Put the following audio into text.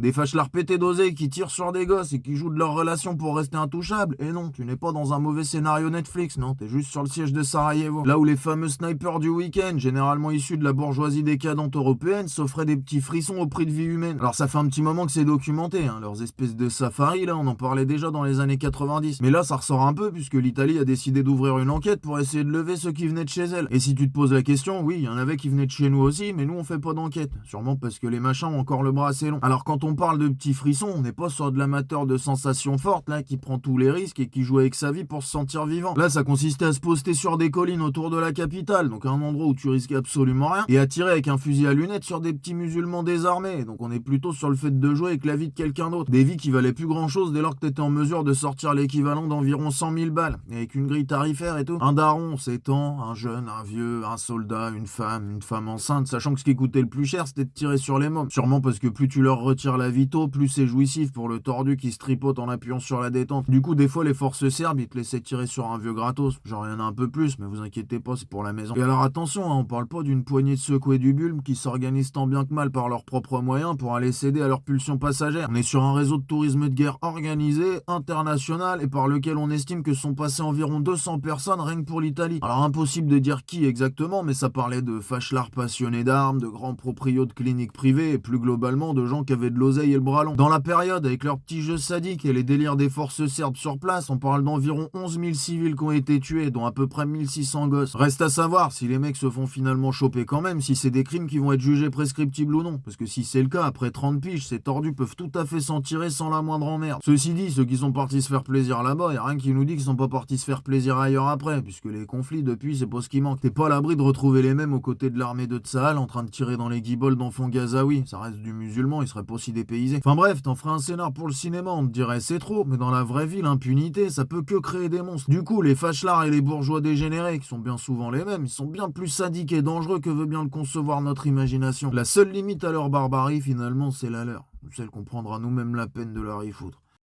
Des fâchelards pétés d'oseille qui tirent sur des gosses et qui jouent de leur relation pour rester intouchables. Et non, tu n'es pas dans un mauvais scénario Netflix, non, t'es juste sur le siège de Sarajevo. Là où les fameux snipers du week-end, généralement issus de la bourgeoisie décadente européenne, s'offraient des petits frissons au prix de vie humaine. Alors ça fait un petit moment que c'est documenté, hein, leurs espèces de safaris, là, on en parlait déjà dans les années 90. Mais là, ça ressort un peu puisque l'Italie a décidé d'ouvrir une enquête pour essayer de lever ceux qui venaient de chez elle. Et si tu te poses la question, oui, il y en avait qui venaient de chez nous aussi, mais nous on fait pas d'enquête. Sûrement parce que les machins ont encore le bras assez long. Alors quand on parle de petits frissons, on n'est pas sur de l'amateur de sensations fortes, là, qui prend tous les risques et qui joue avec sa vie pour se sentir vivant. Là, ça consistait à se poster sur des collines autour de la capitale, donc un endroit où tu risques absolument rien, et à tirer avec un fusil à lunettes sur des petits musulmans désarmés. Donc on est plutôt sur le fait de jouer avec la vie de quelqu'un d'autre. Des vies qui valaient plus grand chose dès lors que t'étais en mesure de sortir l'équivalent d'environ 100 000 balles, et avec une grille tarifaire et tout. Un daron, s'étend, un jeune, un vieux, un soldat, une femme enceinte, sachant que ce qui coûtait le plus cher, c'était de tirer sur les mômes. Sûrement parce que plus tu leur retires la vie tôt, plus c'est jouissif pour le tordu qui se tripote en appuyant sur la détente. Du coup, des fois, les forces serbes, ils te laissaient tirer sur un vieux gratos. Genre, il y en a un peu plus, mais vous inquiétez pas, c'est pour la maison. Et alors attention, hein, on parle pas d'une poignée de secoués du bulbe qui s'organisent tant bien que mal par leurs propres moyens pour aller céder à leurs pulsions passagères. On est sur un réseau de tourisme de guerre organisé, international, et par lequel on estime que sont passées environ 200 personnes rien que pour l'Italie. Alors impossible de dire qui exactement, mais ça parlait de fâchelards passionnés d'armes, de grands proprios de cliniques privées, et plus globalement de gens qui avaient de l'oseille et le bras long. Dans la période, avec leurs petits jeux sadiques et les délires des forces serbes sur place, on parle d'environ 11 000 civils qui ont été tués, dont à peu près 1600 gosses. Reste à savoir si les mecs se font finalement choper quand même, si c'est des crimes qui vont être jugés prescriptibles ou non. Parce que si c'est le cas, après 30 piges, ces tordus peuvent tout à fait s'en tirer sans la moindre emmerde. Ceci dit, ceux qui sont partis se faire plaisir là-bas, y a rien qui nous dit qu'ils sont pas partis se faire plaisir ailleurs après, puisque les conflits depuis, c'est pas ce qui manque. T'es pas à l'abri de retrouver les mêmes aux côtés de l'armée de Tsahal en train de tirer dans les guibolles d'enfants gazaouis. Ça reste du musulman, ils seraient pas aussi dépaysés. Enfin bref, t'en ferais un scénar pour le cinéma, on te dirait c'est trop, mais dans la vraie vie, l'impunité, ça peut que créer des monstres. Du coup, les fâchelards et les bourgeois dégénérés, qui sont bien souvent les mêmes, ils sont bien plus sadiques et dangereux que veut bien le concevoir notre imagination. La seule limite à leur barbarie, finalement, c'est la leur. Celle qu'on prendra nous-mêmes la peine de leur y foutre.